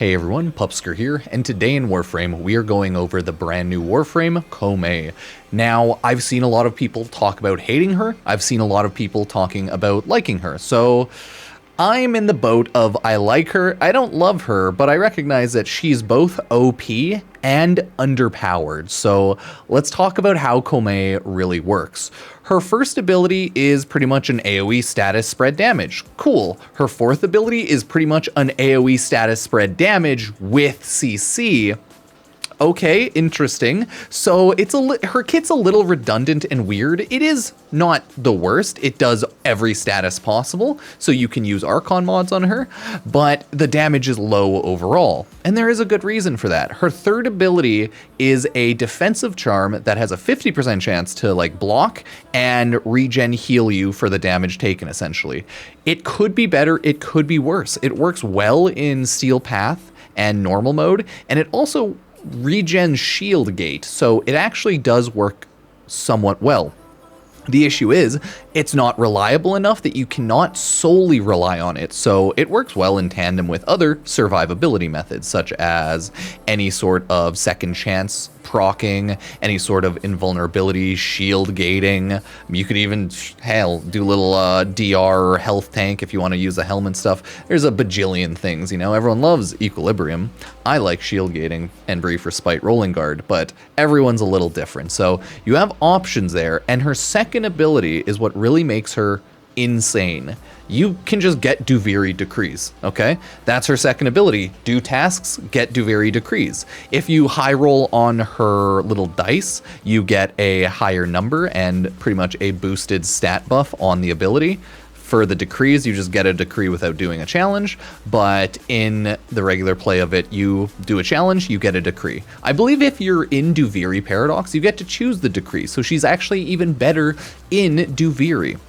Hey everyone, Pupsker here, and today in Warframe, we are going over the brand new Warframe, Koumei. Now, I've seen a lot of people talk about hating her, I've seen a lot of people talking about liking her, so I'm in the boat of I like her, I don't love her, but I recognize that she's both OP and underpowered, so let's talk about how Koumei really works. Her first ability is pretty much an AoE status spread damage. Cool. Her fourth ability is pretty much an AoE status spread damage with CC. Okay, interesting. So her kit's a little redundant and weird. It is not the worst. It does every status possible, so you can use Archon mods on her, but the damage is low overall. And there is a good reason for that. Her third ability is a defensive charm that has a 50% chance to block and regen heal you for the damage taken, essentially. It could be better, it could be worse. It works well in Steel Path and normal mode, and it also regen shield gate, so it actually does work somewhat well. The issue is, it's not reliable enough that you cannot solely rely on it, so it works well in tandem with other survivability methods, such as any sort of second chance proccing, any sort of invulnerability, shield gating. You could even, hell, do little DR or health tank if you want to use the helmet stuff. There's a bajillion things, you know, everyone loves equilibrium. I like shield gating and brief respite rolling guard, but everyone's a little different, so you have options there, and her second ability is what really makes her insane. You can just get Duviri Decrees, okay? That's her second ability. Do tasks, get Duviri Decrees. If you high roll on her little dice, you get a higher number and pretty much a boosted stat buff on the ability. For the decrees, you just get a decree without doing a challenge, but in the regular play of it, you do a challenge, you get a decree. I believe if you're in Duviri Paradox, you get to choose the decree, so she's actually even better in Duviri.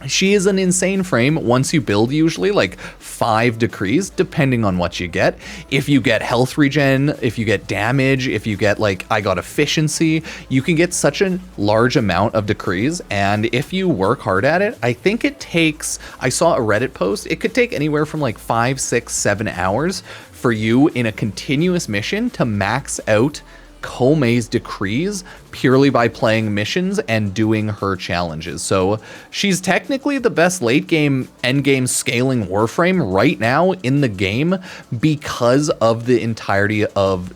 She is an insane frame once you build usually 5 decrees, depending on what you get. If you get health regen, if you get damage, if you get I got efficiency, you can get such a large amount of decrees. And if you work hard at it, I think it takes, I saw a Reddit post, it could take anywhere from 5, 6, 7 hours for you in a continuous mission to max out Koumei's decrees purely by playing missions and doing her challenges. So she's technically the best late game, end game scaling Warframe right now in the game because of the entirety of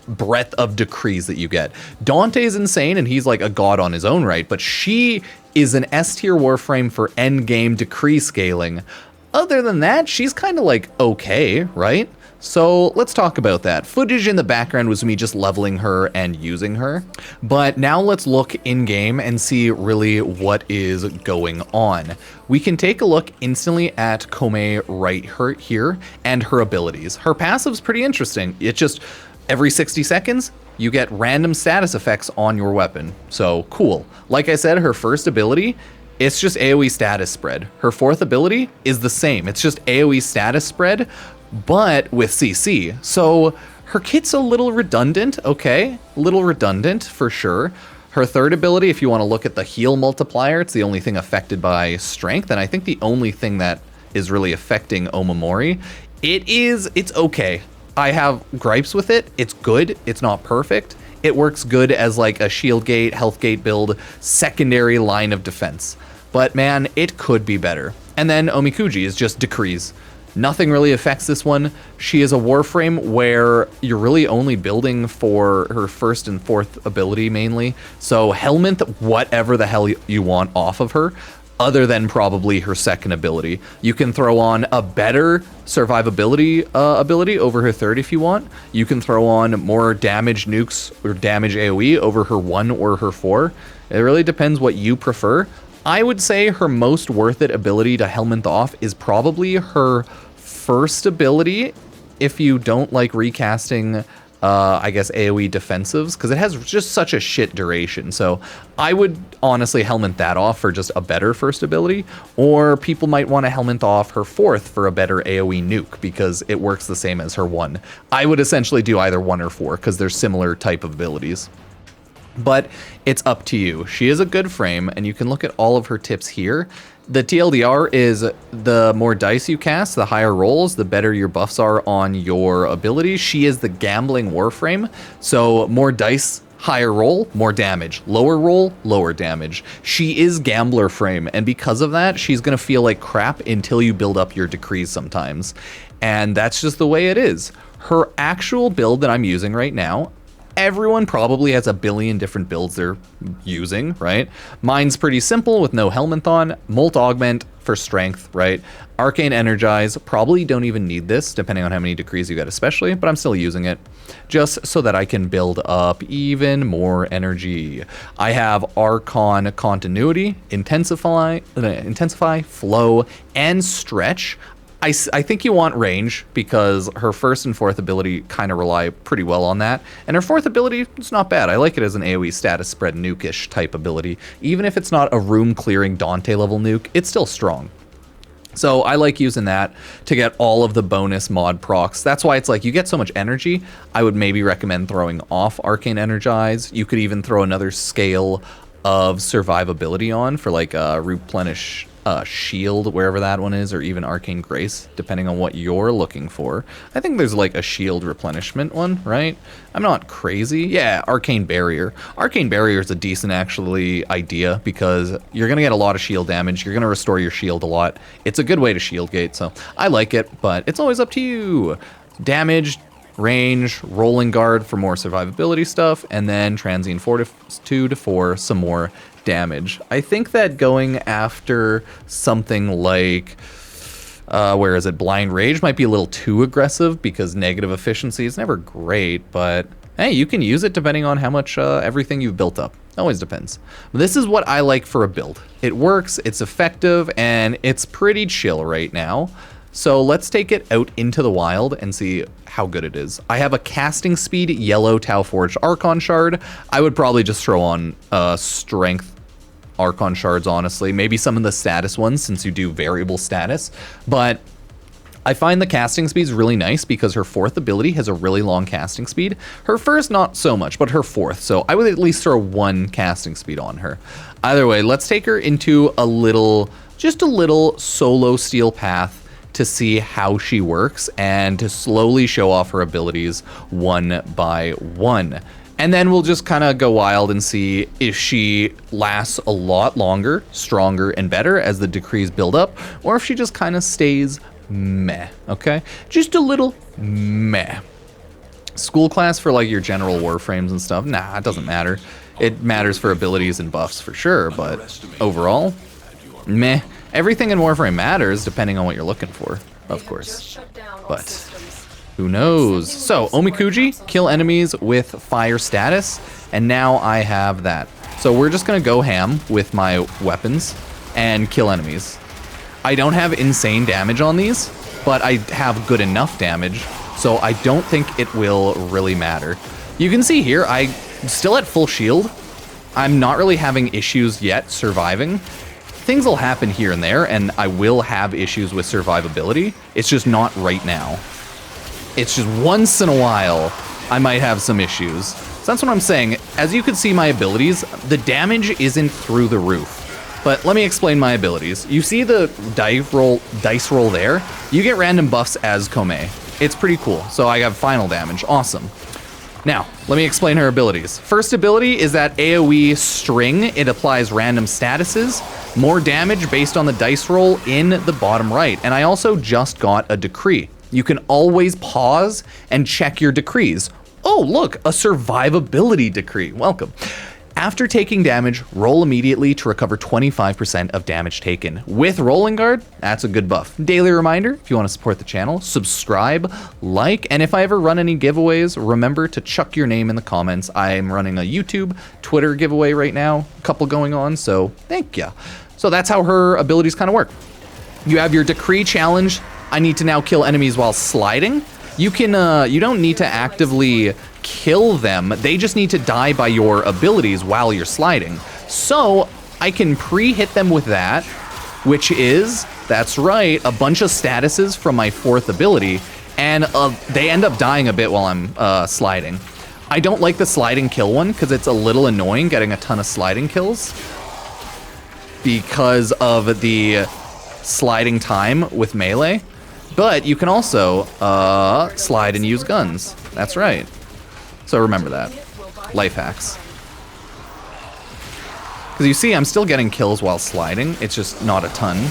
breadth of decrees that you get. Dante's insane and he's a god on his own right, but she is an S tier Warframe for end game decree scaling. Other than that, she's kind of okay, right? So let's talk about that. Footage in the background was me just leveling her and using her, but now let's look in game and see really what is going on. We can take a look instantly at Koumei right here and her abilities. Her passive's pretty interesting. It just, every 60 seconds, you get random status effects on your weapon. So cool. Like I said, her first ability, it's just AoE status spread. Her fourth ability is the same. It's just AoE status spread, but with CC. So her kit's a little redundant, okay? A little redundant for sure. Her third ability, if you want to look at the heal multiplier, it's the only thing affected by strength, and I think the only thing that is really affecting Omamori. It's okay. I have gripes with it. It's good. It's not perfect. It works good as a shield gate, health gate build, secondary line of defense. But man, it could be better. And then Omikuji is just decrees. Nothing really affects this one. She is a Warframe where you're really only building for her first and fourth ability mainly. So Helminth whatever the hell you want off of her, other than probably her second ability. You can throw on a better survivability ability over her third if you want. You can throw on more damage nukes or damage AoE over her 1 or her 4. It really depends what you prefer. I would say her most worth it ability to Helminth off is probably her first ability if you don't like recasting I guess AoE defensives, because it has just such a shit duration. So I would honestly Helminth that off for just a better first ability, or people might want to Helminth off her fourth for a better AoE nuke because it works the same as her 1. I would essentially do either 1 or 4 because they're similar type of abilities. but it's up to you. She is a good frame, and you can look at all of her tips here. The TLDR is the more dice you cast, the higher rolls, the better your buffs are on your abilities. She is the gambling Warframe, so more dice, higher roll, more damage. Lower roll, lower damage. She is gambler frame, and because of that, she's going to feel like crap until you build up your decrees sometimes. And that's just the way it is. Her actual build that I'm using right now, everyone probably has a billion different builds they're using, right? Mine's pretty simple with no Helminthon, Molt Augment for strength, right? Arcane Energize, probably don't even need this depending on how many decrees you get especially, but I'm still using it just so that I can build up even more energy. I have Archon Continuity, Intensify, Flow, and Stretch. I think you want range because her first and fourth ability kind of rely pretty well on that. And her fourth ability, it's not bad. I like it as an AoE status spread nuke-ish type ability. Even if it's not a room clearing Dante level nuke, it's still strong. So I like using that to get all of the bonus mod procs. That's why it's like you get so much energy. I would maybe recommend throwing off Arcane Energize. You could even throw another scale of survivability on for like replenish shield, wherever that one is, or even Arcane Grace, depending on what you're looking for. I think there's like a shield replenishment one, right? I'm not crazy. Yeah, Arcane Barrier. Arcane Barrier is a decent actually idea because you're gonna get a lot of shield damage. You're gonna restore your shield a lot. It's a good way to shield gate, so I like it, but it's always up to you. Damage, range, rolling guard for more survivability stuff, and then transient 2 to 4, some more damage. I think that going after something like where is it, Blind Rage might be a little too aggressive because negative efficiency is never great, but hey, you can use it depending on how much everything you've built up. Always depends. But this is what I like for a build. It works, it's effective, and it's pretty chill right now. So let's take it out into the wild and see how good it is. I have a casting speed yellow Tau Forged Archon Shard. I would probably just throw on strength Archon Shards, honestly. Maybe some of the status ones since you do variable status. But I find the casting speed is really nice because her fourth ability has a really long casting speed. Her first, not so much, but her fourth. So I would at least throw one casting speed on her. Either way, let's take her into just a little solo steel path to see how she works and to slowly show off her abilities one by one. And then we'll just kind of go wild and see if she lasts a lot longer, stronger, and better as the decrees build up, or if she just kind of stays meh, okay? Just a little meh. School class for like your general Warframes and stuff, nah, it doesn't matter. It matters for abilities and buffs for sure, but overall, meh. Everything in Warframe matters depending on what you're looking for, of course. But who knows? So, Omikuji, kill enemies with fire status, and now I have that. So we're just gonna go ham with my weapons and kill enemies. I don't have insane damage on these, but I have good enough damage, so I don't think it will really matter. You can see here, I'm still at full shield. I'm not really having issues yet surviving. Things will happen here and there, and I will have issues with survivability. It's just not right now. It's just once in a while, I might have some issues. So that's what I'm saying. As you can see my abilities, the damage isn't through the roof. But let me explain my abilities. You see the dice roll there? You get random buffs as Koumei. It's pretty cool. So I have final damage. Awesome. Now, let me explain her abilities. First ability is that AoE string. It applies random statuses, more damage based on the dice roll in the bottom right. And I also just got a decree. You can always pause and check your decrees. Oh, look, a survivability decree. Welcome. After taking damage, roll immediately to recover 25% of damage taken. With Rolling Guard, that's a good buff. Daily reminder, if you want to support the channel, subscribe, like, and if I ever run any giveaways, remember to chuck your name in the comments. I'm running a YouTube, Twitter giveaway right now, a couple going on, so thank ya. So that's how her abilities kind of work. You have your Decree challenge. I need to now kill enemies while sliding. You don't need to actively kill them. They just need to die by your abilities while you're sliding. So I can pre-hit them with that, which is, that's right, a bunch of statuses from my fourth ability, and they end up dying a bit while I'm sliding. I don't like the sliding kill one because it's a little annoying getting a ton of sliding kills because of the sliding time with melee. But you can also slide and use guns. That's right. So remember that. Life hacks. Because you see, I'm still getting kills while sliding. It's just not a ton.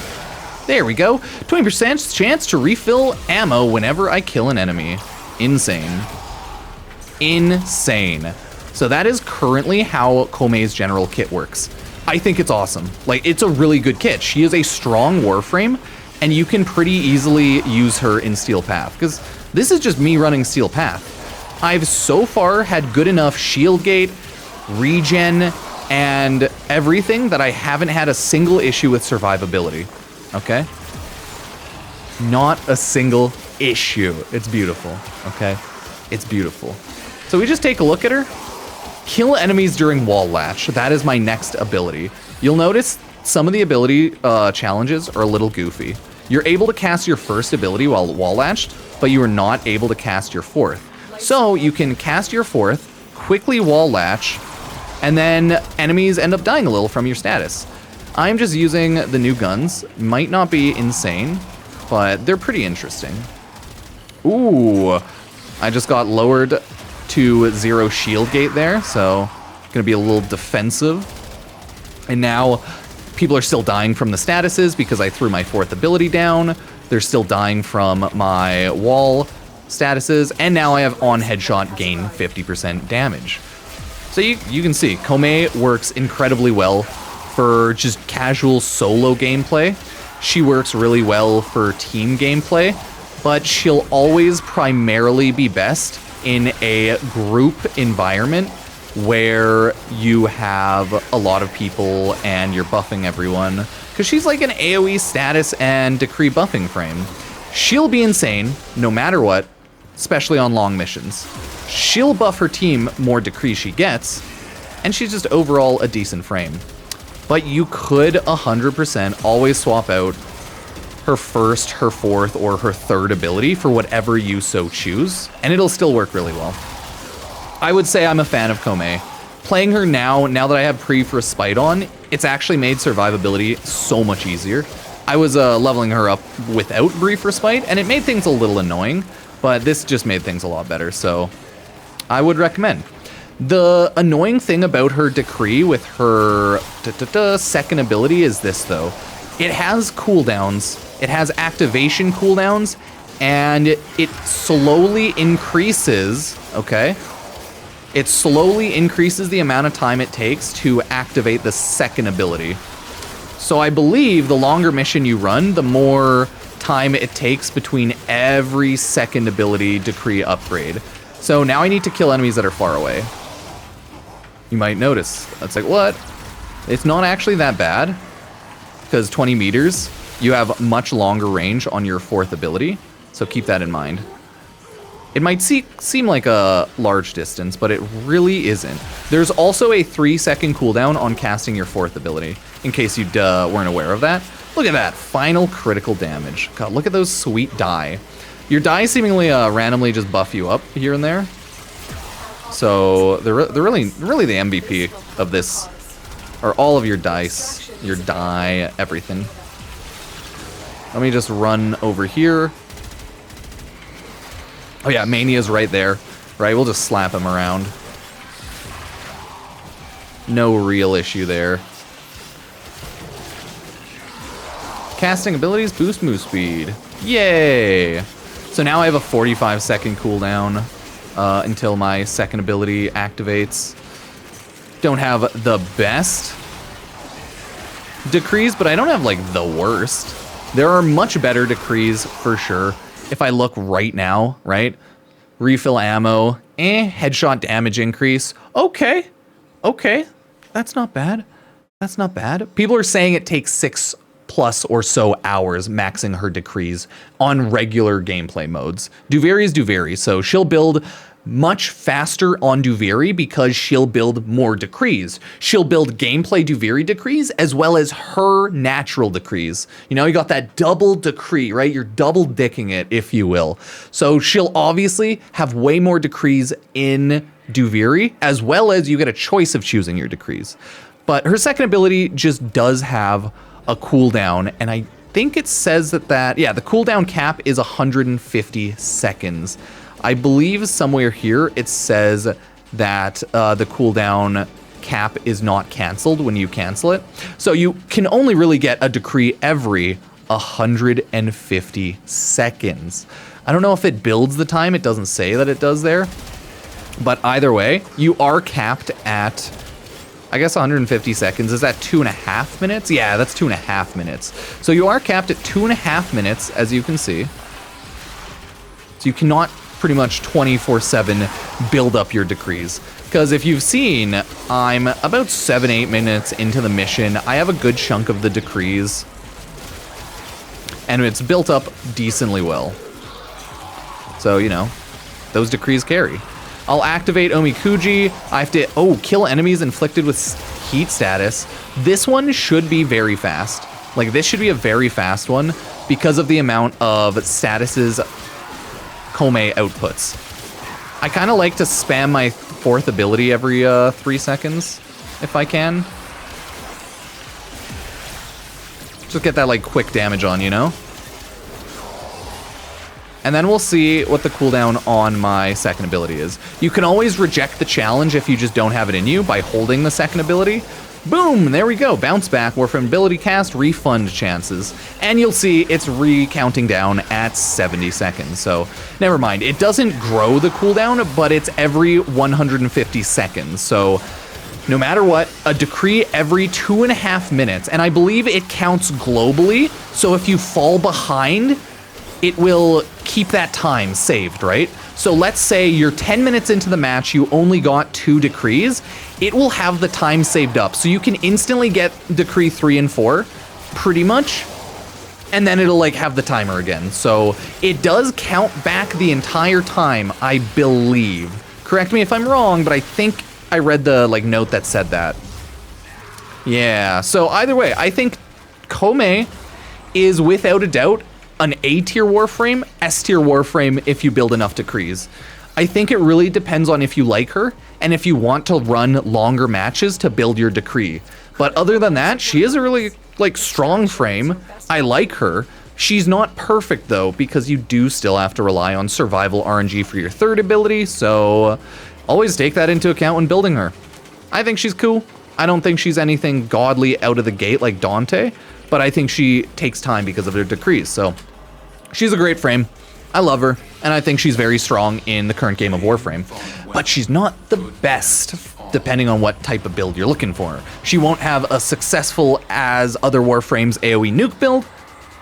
There we go. 20% chance to refill ammo whenever I kill an enemy. Insane. Insane. So that is currently how Koumei's general kit works. I think it's awesome. Like, it's a really good kit. She is a strong Warframe, and you can pretty easily use her in Steel Path, because this is just me running Steel Path. I've so far had good enough shield gate, regen, and everything that I haven't had a single issue with survivability. Okay? Not a single issue. It's beautiful. Okay? It's beautiful. So we just take a look at her. Kill enemies during wall latch. That is my next ability. You'll notice some of the ability challenges are a little goofy. You're able to cast your first ability while wall latched, but you are not able to cast your fourth. So you can cast your fourth, quickly wall latch, and then enemies end up dying a little from your status. I'm just using the new guns. Might not be insane, but they're pretty interesting. Ooh, I just got lowered to 0 shield gate there, so gonna be a little defensive. And now people are still dying from the statuses because I threw my fourth ability down. They're still dying from my wall statuses, and now I have on headshot gain 50% damage. So you can see Koumei works incredibly well for just casual solo gameplay. She works really well for team gameplay, but she'll always primarily be best in a group environment where you have a lot of people and you're buffing everyone, because she's like an AoE status and decree buffing frame. She'll be insane no matter what, especially on long missions. She'll buff her team more decree she gets, and she's just overall a decent frame. But you could 100% always swap out her first, her fourth, or her third ability for whatever you so choose, and it'll still work really well. I would say I'm a fan of Koumei. Playing her now that I have Brief Respite on, it's actually made survivability so much easier. I was leveling her up without Brief Respite, and it made things a little annoying, but this just made things a lot better, so I would recommend. The annoying thing about her decree with her second ability is this, though. It has cooldowns, it has activation cooldowns, and it slowly increases, okay? It slowly increases the amount of time it takes to activate the second ability. So I believe the longer mission you run, the more time it takes between every second ability decree upgrade. So now I need to kill enemies that are far away. You might notice, it's like, what? It's not actually that bad, because 20 meters, you have much longer range on your fourth ability, so keep that in mind. It might seem like a large distance, but it really isn't. There's also a 3-second cooldown on casting your fourth ability, in case you weren't aware of that. Look at that, final critical damage. God, look at those sweet die. Your die seemingly randomly just buff you up here and there. So they're really the MVP of this, or all of your dice, your die, everything. Let me just run over here. Oh yeah, Mania's right there, right? We'll just slap him around. No real issue there. Casting abilities boost move speed. Yay! So now I have a 45-second cooldown until my second ability activates. Don't have the best decrees, but I don't have like the worst. There are much better decrees for sure. If I look right now, right? Refill ammo, headshot damage increase. Okay, that's not bad. That's not bad. People are saying it takes 6+ or so hours maxing her decrees on regular gameplay modes. Do vary, so she'll build much faster on Duviri because she'll build more decrees. She'll build gameplay Duviri decrees as well as her natural decrees. You know, you got that double decree, right? You're double dicking it, if you will. So she'll obviously have way more decrees in Duviri, as well as you get a choice of choosing your decrees. But her second ability just does have a cooldown, and I think it says that yeah, the cooldown cap is 150 seconds. I believe somewhere here it says that the cooldown cap is not canceled when you cancel it. So you can only really get a decree every 150 seconds. I don't know if it builds the time. It doesn't say that it does there. But either way, you are capped at, I guess 150 seconds. Is that 2.5 minutes? Yeah, that's 2.5 minutes. So you are capped at 2.5 minutes, as you can see. So you cannot pretty much 24/7 build up your decrees. Because if you've seen, I'm about 7-8 minutes into the mission. I have a good chunk of the decrees. And it's built up decently well. So, you know, those decrees carry. I'll activate Omikuji. I have to, kill enemies inflicted with heat status. This one should be very fast. Like, this should be a very fast one because of the amount of statuses Koumei outputs. I kind of like to spam my fourth ability every 3 seconds, if I can. Just get that, like, quick damage on, you know? And then we'll see what the cooldown on my second ability is. You can always reject the challenge if you just don't have it in you by holding the second ability. Boom, there we go. Bounce back, Warframe ability cast, refund chances. And you'll see it's recounting down at 70 seconds. So never mind. It doesn't grow the cooldown, but it's every 150 seconds. So no matter what, a decree every 2.5 minutes. And I believe it counts globally. So if you fall behind, it will keep that time saved, right? So let's say you're 10 minutes into the match, you only got 2 decrees, it will have the time saved up. So you can instantly get decree 3 and 4, pretty much, and then it'll like have the timer again. So it does count back the entire time, I believe. Correct me if I'm wrong, but I think I read the like note that said that. Yeah, so either way, I think Koumei is without a doubt an A-tier Warframe, S-tier Warframe if you build enough decrees. I think it really depends on if you like her and if you want to run longer matches to build your decree. But other than that, she is a really like strong frame. I like her. She's not perfect though, because you do still have to rely on survival RNG for your third ability, so always take that into account when building her. I think she's cool. I don't think she's anything godly out of the gate like Dante, but I think she takes time because of her decrees, so she's a great frame. I love her, and I think she's very strong in the current game of Warframe. But she's not the best, depending on what type of build you're looking for. She won't have a successful as other Warframes AoE nuke build,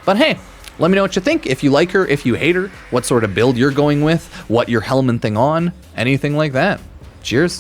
but hey, let me know what you think. If you like her, if you hate her, what sort of build you're going with, what you're helming thing on, anything like that. Cheers.